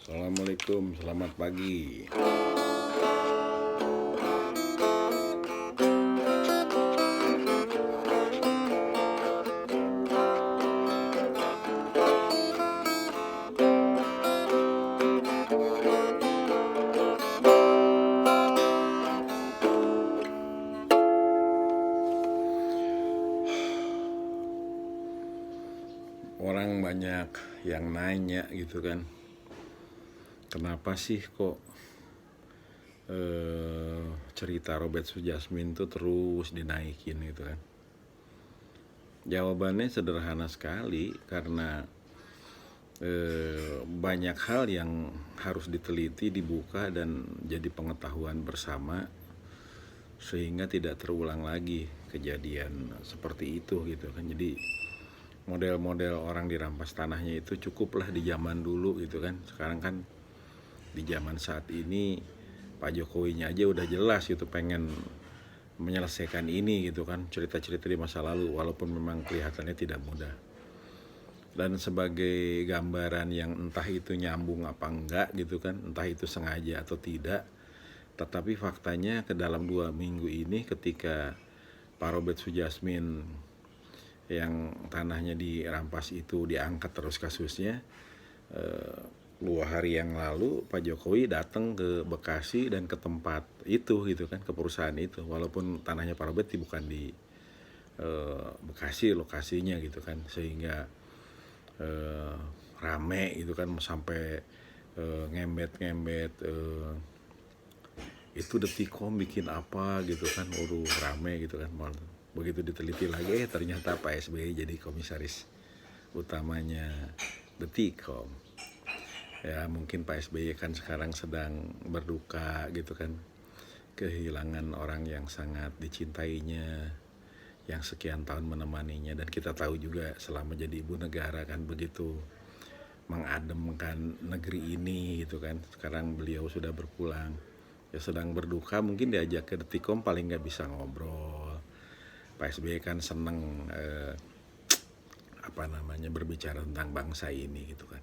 Assalamualaikum, selamat pagi. Orang banyak yang nanya gitu kan, kenapa sih kok cerita Robert Sujasmin tuh terus dinaikin gitu kan. Jawabannya sederhana sekali, karena banyak hal yang harus diteliti, dibuka, dan jadi pengetahuan bersama, sehingga tidak terulang lagi kejadian seperti itu gitu kan. Jadi model-model orang dirampas tanahnya itu cukuplah di zaman dulu gitu kan. Sekarang kan di zaman saat ini Pak Jokowinya aja udah jelas gitu pengen menyelesaikan ini gitu kan, cerita-cerita di masa lalu, walaupun memang kelihatannya tidak mudah. Dan sebagai gambaran yang entah itu nyambung apa enggak gitu kan, entah itu sengaja atau tidak, tetapi faktanya ke dalam 2 minggu ini ketika Pak Robert Sujasmin yang tanahnya dirampas itu diangkat terus kasusnya, 2 hari yang lalu Pak Jokowi datang ke Bekasi dan ke tempat itu gitu kan, ke perusahaan itu, walaupun tanahnya Pak Robert bukan di Bekasi lokasinya gitu kan, sehingga rame gitu kan, sampai ngembet-ngembet itu Detikcom bikin apa gitu kan, rame gitu kan. Begitu diteliti lagi, ternyata Pak SBY jadi komisaris utamanya Detikcom. Ya mungkin Pak SBY kan sekarang sedang berduka gitu kan, kehilangan orang yang sangat dicintainya, yang sekian tahun menemaninya. Dan kita tahu juga selama jadi ibu negara kan begitu mengademkan negeri ini gitu kan. Sekarang beliau sudah berpulang, ya sedang berduka, mungkin diajak ke Detikcom paling nggak bisa ngobrol. Pak SBY kan seneng berbicara tentang bangsa ini gitu kan.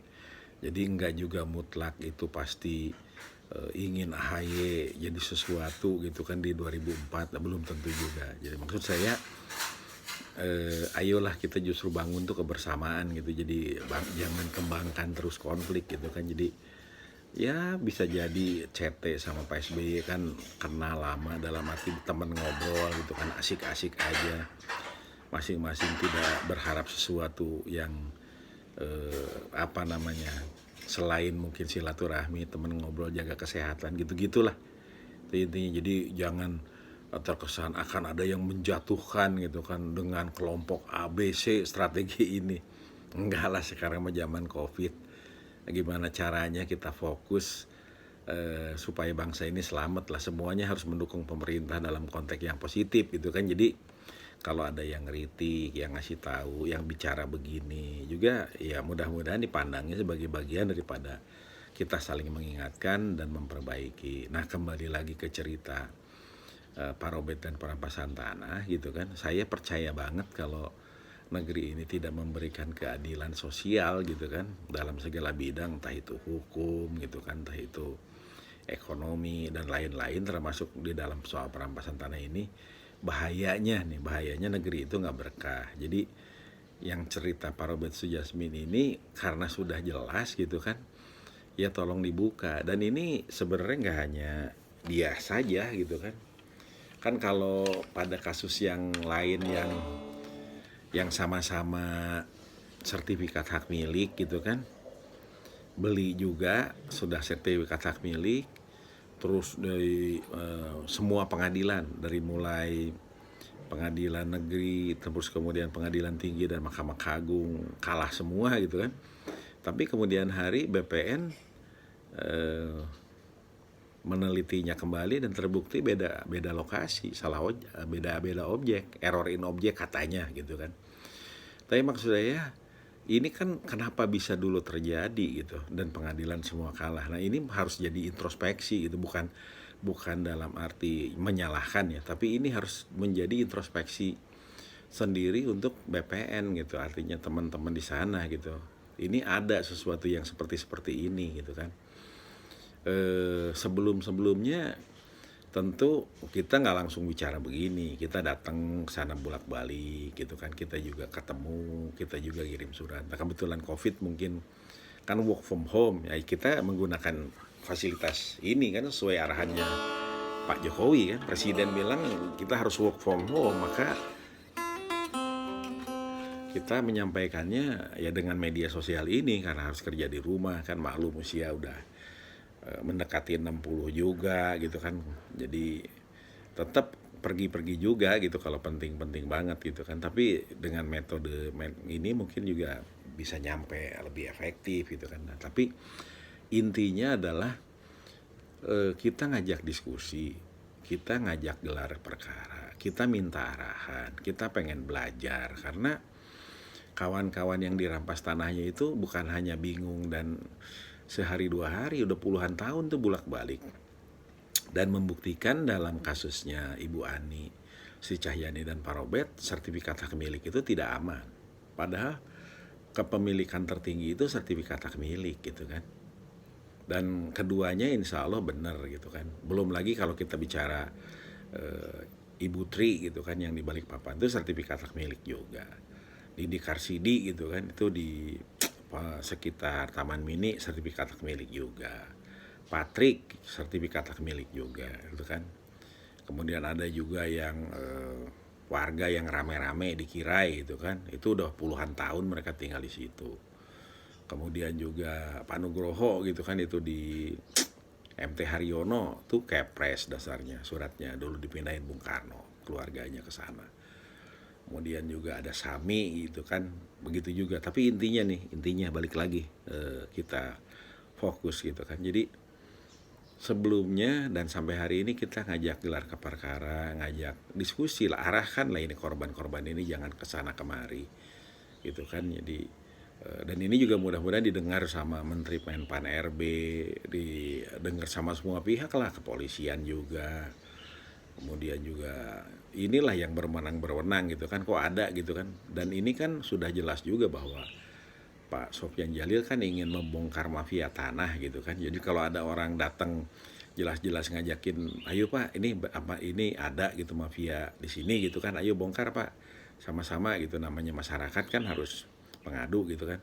Jadi nggak juga mutlak itu pasti ingin AHY jadi sesuatu gitu kan di 2004, belum tentu juga. Jadi maksud saya ayolah kita justru bangun tuh kebersamaan gitu. Jadi jangan kembangkan terus konflik gitu kan. Jadi ya bisa jadi CT sama Pak SBY kan kenal lama, dalam arti temen ngobrol gitu kan, asik-asik aja, masing-masing tidak berharap sesuatu yang selain mungkin silaturahmi, temen ngobrol, jaga kesehatan gitu-gitulah itu intinya. Jadi jangan terkesan akan ada yang menjatuhkan gitu kan dengan kelompok ABC strategi ini. Enggak lah, sekarang mah zaman COVID, gimana caranya kita fokus supaya bangsa ini selamat lah. Semuanya harus mendukung pemerintah dalam konteks yang positif gitu kan. Jadi kalau ada yang kritik, yang ngasih tahu, yang bicara begini juga, ya mudah-mudahan dipandangnya sebagai bagian daripada kita saling mengingatkan dan memperbaiki. Nah, kembali lagi ke cerita Pak Robert dan perampasan tanah gitu kan. Saya percaya banget kalau negeri ini tidak memberikan keadilan sosial gitu kan, dalam segala bidang, entah itu hukum gitu kan, entah itu ekonomi dan lain-lain, termasuk di dalam soal perampasan tanah ini. Bahayanya negeri itu nggak berkah. Jadi yang cerita Pak Robert Sujasmin ini karena sudah jelas gitu kan, ya tolong dibuka. Dan ini sebenarnya nggak hanya dia saja gitu kan. Kan kalau pada kasus yang lain yang sama-sama sertifikat hak milik gitu kan, beli juga sudah sertifikat hak milik, terus dari semua pengadilan, dari mulai pengadilan negeri, terus kemudian pengadilan tinggi dan Mahkamah Agung, kalah semua gitu kan. Tapi kemudian hari BPN menelitinya kembali dan terbukti beda lokasi, beda objek, error in objek katanya gitu kan. Tapi maksud saya, ini kan kenapa bisa dulu terjadi gitu, dan pengadilan semua kalah. Nah ini harus jadi introspeksi gitu, bukan dalam arti menyalahkan ya, tapi ini harus menjadi introspeksi sendiri untuk BPN gitu, artinya teman-teman di sana gitu. ini ada sesuatu yang seperti ini gitu kan. Sebelum-sebelumnya tentu kita nggak langsung bicara begini, kita datang ke sana bolak-balik gitu kan, kita juga ketemu, kita juga kirim surat. Nah kebetulan COVID mungkin kan work from home, ya kita menggunakan fasilitas ini kan sesuai arahannya Pak Jokowi kan, Presiden bilang kita harus work from home, maka kita menyampaikannya ya dengan media sosial ini karena harus kerja di rumah kan, maklum usia udah mendekati 60 juga gitu kan. Jadi tetap pergi-pergi juga gitu kalau penting-penting banget gitu kan. Tapi dengan metode ini mungkin juga bisa nyampe lebih efektif gitu kan. Nah, tapi intinya adalah kita ngajak diskusi, kita ngajak gelar perkara, kita minta arahan, kita pengen belajar karena kawan-kawan yang dirampas tanahnya itu bukan hanya bingung dan sehari dua hari, udah puluhan tahun tuh bolak-balik. Dan membuktikan dalam kasusnya Ibu Ani, Sri Cahyani dan Pak Robert, sertifikat hak milik itu tidak aman. Padahal kepemilikan tertinggi itu sertifikat hak milik gitu kan. Dan keduanya insya Allah benar gitu kan. Belum lagi kalau kita bicara Ibu Tri gitu kan yang di Balikpapan itu sertifikat hak milik juga. Didi Karsidi gitu kan itu di sekitar Taman Mini sertifikat hak milik juga. Patrick sertifikat hak milik juga gitu kan. Kemudian ada juga yang warga yang rame-rame di Kirai gitu kan, itu udah puluhan tahun mereka tinggal di situ. Kemudian juga Pak Nugroho gitu kan itu di MT Haryono tuh kepres dasarnya, suratnya dulu dipindahin Bung Karno keluarganya ke sana. Kemudian juga ada Sami gitu kan, begitu juga. Tapi intinya balik lagi kita fokus gitu kan. Jadi sebelumnya dan sampai hari ini kita ngajak gelar perkara, ngajak diskusi lah, arahkan lah ini korban-korban ini jangan kesana kemari gitu kan. Jadi dan ini juga mudah-mudahan didengar sama Menteri Menpan RB, didengar sama semua pihak lah, kepolisian juga. Kemudian juga inilah yang berwenang gitu kan, kok ada gitu kan. Dan ini kan sudah jelas juga bahwa Pak Sofyan Djalil kan ingin membongkar mafia tanah gitu kan. Jadi kalau ada orang datang jelas-jelas ngajakin, ayo Pak, ini ada gitu mafia di sini gitu kan, ayo bongkar Pak, sama-sama gitu, namanya masyarakat kan harus pengadu gitu kan.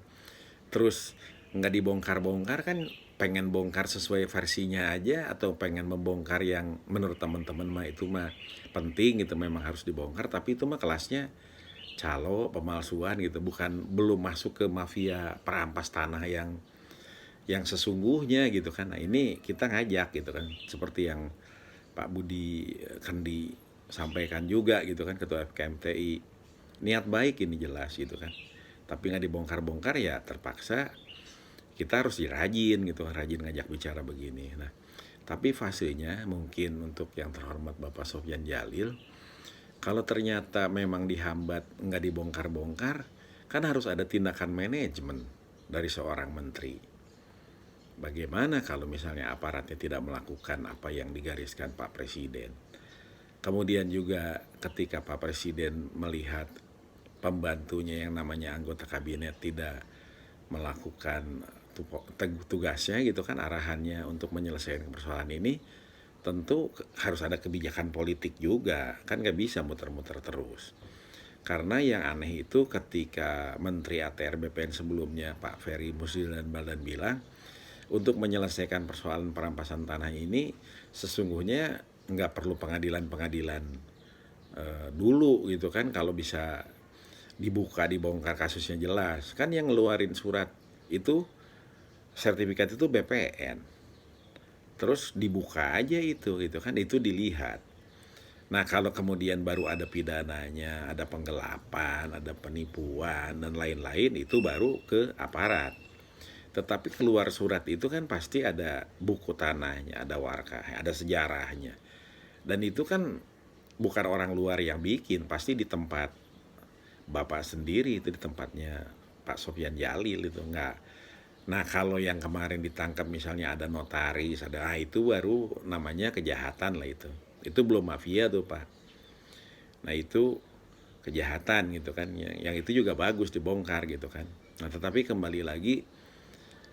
Terus nggak dibongkar-bongkar kan, pengen bongkar sesuai versinya aja atau pengen membongkar yang menurut teman-teman mah itu mah penting gitu, memang harus dibongkar, tapi itu mah kelasnya calo, pemalsuan gitu, belum masuk ke mafia perampas tanah yang sesungguhnya gitu kan. Nah ini kita ngajak gitu kan, seperti yang Pak Budi Kendi sampaikan juga gitu kan, Ketua FKMTI, niat baik ini jelas gitu kan, tapi nggak dibongkar-bongkar ya terpaksa kita harus rajin gitu, rajin ngajak bicara begini. Nah tapi fasenya mungkin untuk yang terhormat Bapak Sofyan Djalil, kalau ternyata memang dihambat nggak dibongkar-bongkar, kan harus ada tindakan manajemen dari seorang menteri. Bagaimana kalau misalnya aparatnya tidak melakukan apa yang digariskan Pak Presiden? Kemudian juga ketika Pak Presiden melihat pembantunya yang namanya anggota kabinet tidak melakukan tugasnya gitu kan, arahannya untuk menyelesaikan persoalan ini, tentu harus ada kebijakan politik juga, kan nggak bisa muter-muter terus. Karena yang aneh itu ketika Menteri ATR BPN sebelumnya Pak Ferry Muslidan Baldan bilang untuk menyelesaikan persoalan perampasan tanah ini sesungguhnya nggak perlu pengadilan dulu gitu kan, kalau bisa dibuka dibongkar kasusnya jelas. Kan yang ngeluarin surat itu, sertifikat itu BPN, terus dibuka aja itu gitu kan, itu dilihat. Nah kalau kemudian baru ada pidananya, ada penggelapan, ada penipuan dan lain-lain, itu baru ke aparat. Tetapi keluar surat itu kan pasti ada buku tanahnya, ada warkah, ada sejarahnya. Dan itu kan bukan orang luar yang bikin, pasti di tempat Bapak sendiri, itu di tempatnya Pak Sofyan Djalil itu enggak. Nah kalau yang kemarin ditangkap misalnya ada notaris, itu baru namanya kejahatan lah itu. Itu belum mafia tuh Pak. Nah itu kejahatan gitu kan, yang itu juga bagus dibongkar gitu kan. Nah, tetapi kembali lagi,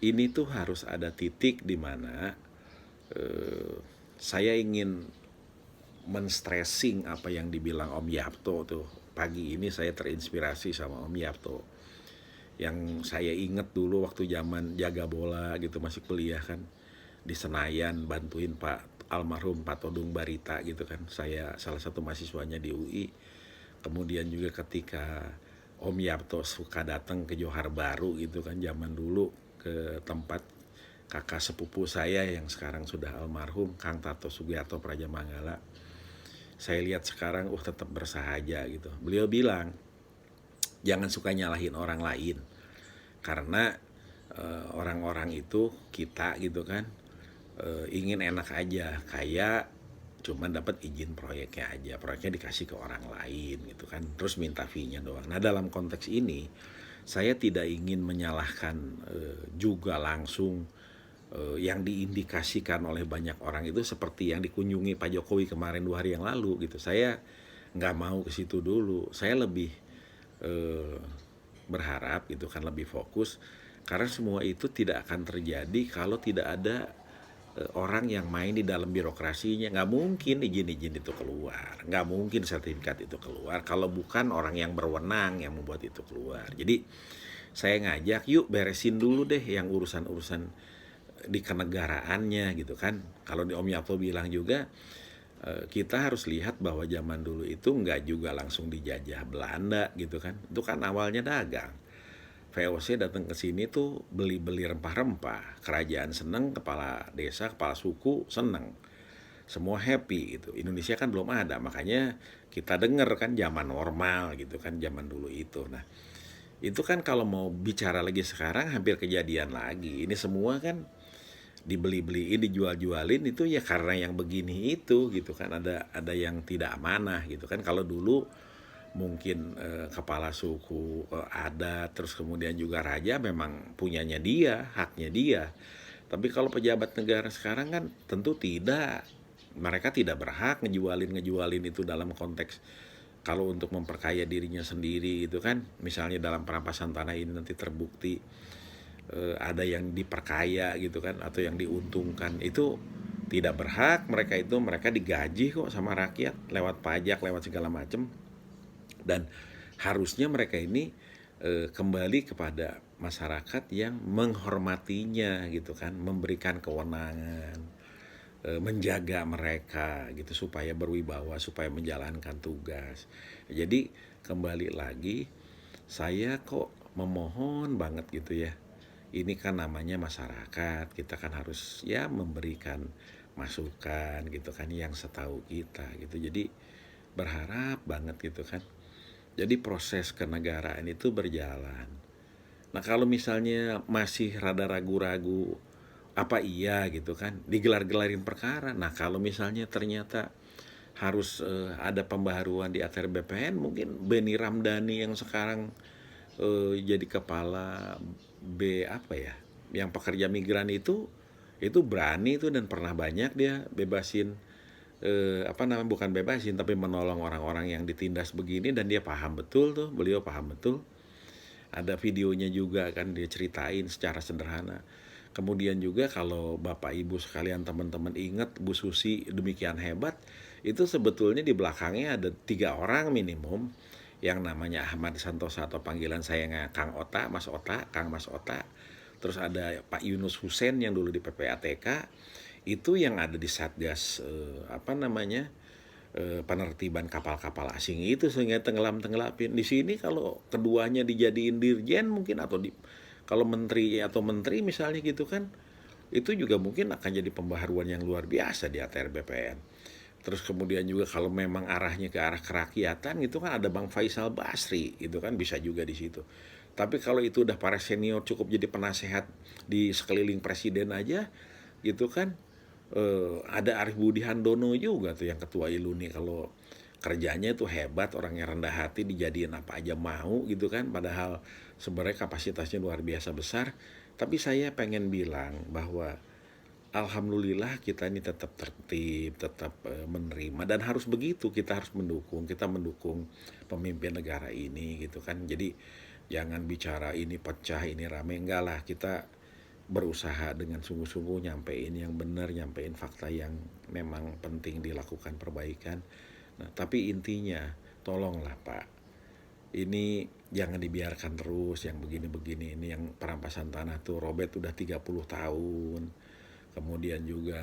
ini tuh harus ada titik di mana eh, saya ingin men-stressing apa yang dibilang Om Yapto tuh. Pagi ini saya terinspirasi sama Om Yapto. Yang saya inget dulu waktu zaman jaga bola gitu, masih kuliah kan. Di Senayan bantuin Pak almarhum Pak Todung Barita gitu kan. Saya salah satu mahasiswanya di UI. Kemudian juga ketika Om Yapto suka datang ke Johar Baru gitu kan zaman dulu, ke tempat kakak sepupu saya yang sekarang sudah almarhum Kang Tato Sugiyarto Praja Manggala. Saya lihat sekarang tetap bersahaja gitu. Beliau bilang jangan suka nyalahin orang lain, karena orang-orang itu kita gitu kan ingin enak aja, kayak cuman dapat izin proyeknya aja, proyeknya dikasih ke orang lain gitu kan, terus minta fee-nya doang. Nah, dalam konteks ini saya tidak ingin menyalahkan juga langsung yang diindikasikan oleh banyak orang itu seperti yang dikunjungi Pak Jokowi kemarin 2 hari yang lalu gitu. Saya nggak mau ke situ dulu. Saya lebih eh, berharap gitu kan, lebih fokus, karena semua itu tidak akan terjadi kalau tidak ada orang yang main di dalam birokrasinya. Nggak mungkin izin-izin itu keluar, nggak mungkin sertifikat itu keluar kalau bukan orang yang berwenang yang membuat itu keluar. Jadi saya ngajak, yuk beresin dulu deh yang urusan-urusan di kenegaraannya gitu kan. Kalau di Om Yapto bilang juga, kita harus lihat bahwa zaman dulu itu nggak juga langsung dijajah Belanda gitu kan. Itu kan awalnya dagang. VOC datang ke sini tuh beli-beli rempah-rempah. Kerajaan seneng, kepala desa, kepala suku seneng. Semua happy gitu. Indonesia kan belum ada, makanya kita denger kan zaman normal gitu kan, zaman dulu itu. Nah, itu kan kalau mau bicara lagi sekarang hampir kejadian lagi. Ini semua kan dibeli-beliin, dijual-jualin itu ya karena yang begini itu gitu kan, ada yang tidak amanah gitu kan. Kalau dulu mungkin kepala suku adat, terus kemudian juga raja memang punyanya dia, haknya dia. Tapi kalau pejabat negara sekarang kan tentu tidak. Mereka tidak berhak ngejualin itu dalam konteks kalau untuk memperkaya dirinya sendiri itu kan. Misalnya dalam perampasan tanah ini nanti terbukti ada yang diperkaya gitu kan, atau yang diuntungkan, itu tidak berhak. Mereka digaji kok sama rakyat lewat pajak, lewat segala macam. Dan harusnya mereka ini kembali kepada masyarakat yang menghormatinya gitu kan, memberikan kewenangan, menjaga mereka gitu supaya berwibawa, supaya menjalankan tugas. Jadi kembali lagi, saya kok memohon banget gitu ya. Ini kan namanya masyarakat, kita kan harus ya memberikan masukan gitu kan yang setahu kita gitu. Jadi berharap banget gitu kan. Jadi proses kenegaraan itu berjalan. Nah, kalau misalnya masih rada ragu-ragu, apa iya gitu kan, digelar-gelarin perkara. Nah, kalau misalnya ternyata harus ada pembaharuan di ATR BPN, mungkin Beni Ramdhani yang sekarang jadi kepala B apa ya, yang pekerja migran itu berani itu, dan pernah banyak dia bebasin apa namanya, bukan bebasin tapi menolong orang-orang yang ditindas begini, dan dia paham betul tuh, beliau paham betul. Ada videonya juga kan, dia ceritain secara sederhana. Kemudian juga kalau Bapak Ibu sekalian, teman-teman ingat Bu Susi demikian hebat, itu sebetulnya di belakangnya ada 3 orang minimum, yang namanya Ahmad Santosa atau panggilan saya Kang Ota, Mas Ota, Kang Mas Ota. Terus ada Pak Yunus Hussein yang dulu di PPATK, itu yang ada di Satgas apa namanya, penertiban kapal-kapal asing itu, sehingga tenggelam-tenggelapin. Di sini kalau keduanya dijadiin dirjen mungkin, atau kalau menteri atau menteri misalnya gitu kan, itu juga mungkin akan jadi pembaharuan yang luar biasa di ATR BPN. Terus kemudian juga kalau memang arahnya ke arah kerakyatan gitu kan, ada Bang Faisal Basri itu kan, bisa juga di situ. Tapi kalau itu udah para senior, cukup jadi penasehat di sekeliling presiden aja gitu kan. Ada Arif Budi Handono juga tuh yang ketua ILUNI, kalau kerjanya itu hebat, orangnya rendah hati, dijadiin apa aja mau gitu kan, padahal sebenarnya kapasitasnya luar biasa besar. Tapi saya pengen bilang bahwa alhamdulillah kita ini tetap tertib, tetap menerima, dan harus begitu, kita harus mendukung, kita mendukung pemimpin negara ini gitu kan. Jadi Jangan bicara ini pecah, ini rame, enggak lah. Kita berusaha dengan sungguh-sungguh nyampein yang benar, nyampein fakta yang memang penting dilakukan perbaikan. Nah, tapi intinya tolonglah Pak, ini jangan dibiarkan terus yang begini-begini. Ini yang perampasan tanah tuh Robert udah 30 tahun. Kemudian juga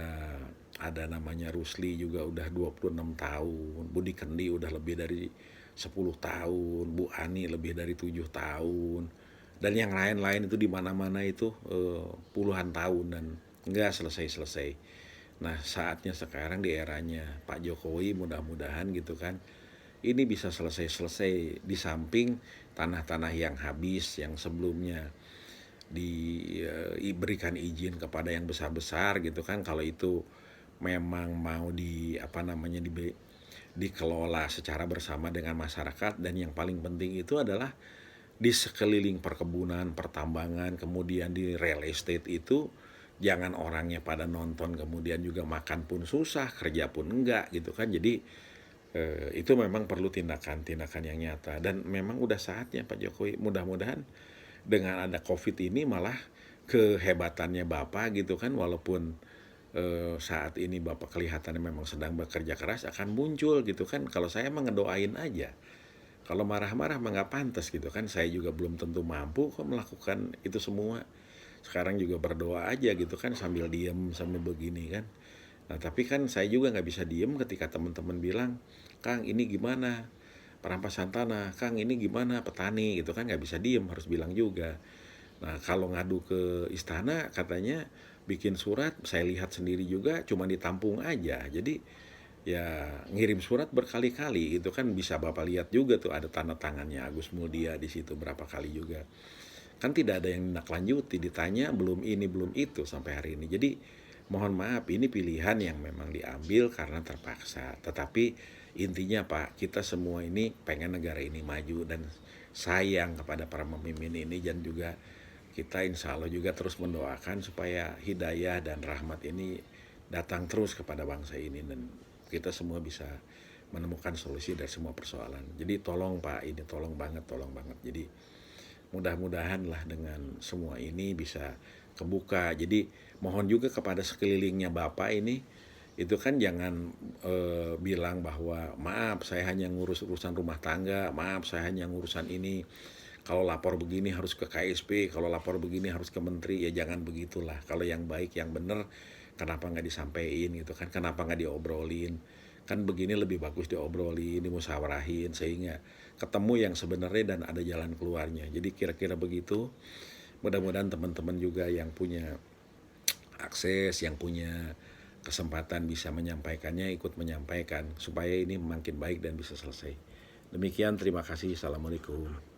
ada namanya Rusli juga udah 26 tahun. Budi Kendi udah lebih dari 10 tahun. Bu Ani lebih dari 7 tahun. Dan yang lain-lain itu di mana-mana itu puluhan tahun dan nggak selesai-selesai. Nah, saatnya sekarang di eranya Pak Jokowi mudah-mudahan gitu kan ini bisa selesai-selesai, di samping tanah-tanah yang habis yang sebelumnya diberikan izin kepada yang besar-besar gitu kan, kalau itu memang mau dikelola secara bersama dengan masyarakat. Dan yang paling penting itu adalah di sekeliling perkebunan, pertambangan, kemudian di real estate itu jangan orangnya pada nonton kemudian juga makan pun susah, kerja pun enggak gitu kan. Jadi itu memang perlu tindakan-tindakan yang nyata, dan memang udah saatnya Pak Jokowi, mudah-mudahan dengan ada COVID ini malah kehebatannya Bapak gitu kan, walaupun saat ini Bapak kelihatannya memang sedang bekerja keras, akan muncul gitu kan. Kalau saya emang ngedoain aja, kalau marah-marah mah nggak pantas gitu kan, saya juga belum tentu mampu kok melakukan itu semua. Sekarang juga berdoa aja gitu kan sambil diem sambil begini kan. Nah tapi kan saya juga nggak bisa diem ketika teman-teman bilang, Kang ini gimana perampasan tanah, Kang ini gimana petani gitu kan, nggak bisa diem, harus bilang juga. Nah kalau ngadu ke istana katanya bikin surat, saya lihat sendiri juga cuma ditampung aja. Jadi ya ngirim surat berkali-kali gitu kan, bisa Bapak lihat juga tuh ada tanda tangannya Agus Mulia di situ berapa kali juga. Kan tidak ada yang lanjuti, ditanya belum ini belum itu sampai hari ini. Jadi mohon maaf, ini pilihan yang memang diambil karena terpaksa. Tetapi intinya Pak, kita semua ini pengen negara ini maju dan sayang kepada para pemimpin ini, dan juga kita insya Allah juga terus mendoakan supaya hidayah dan rahmat ini datang terus kepada bangsa ini dan kita semua bisa menemukan solusi dari semua persoalan. Jadi tolong Pak, ini tolong banget, tolong banget. Jadi mudah-mudahan lah dengan semua ini bisa kebuka. Jadi mohon juga kepada sekelilingnya Bapak ini, itu kan jangan bilang bahwa maaf saya hanya ngurus urusan rumah tangga, maaf saya hanya ngurusan ini, kalau lapor begini harus ke KSP, kalau lapor begini harus ke menteri. Ya jangan begitulah. Kalau yang baik yang benar kenapa nggak disampaikan gitu kan, kenapa nggak diobrolin. Kan begini lebih bagus diobrolin, dimusyawarahin sehingga ketemu yang sebenarnya dan ada jalan keluarnya. Jadi kira-kira begitu. Mudah-mudahan teman-teman juga yang punya akses, yang punya kesempatan bisa menyampaikannya, ikut menyampaikan supaya ini makin baik dan bisa selesai. Demikian, terima kasih. Assalamualaikum.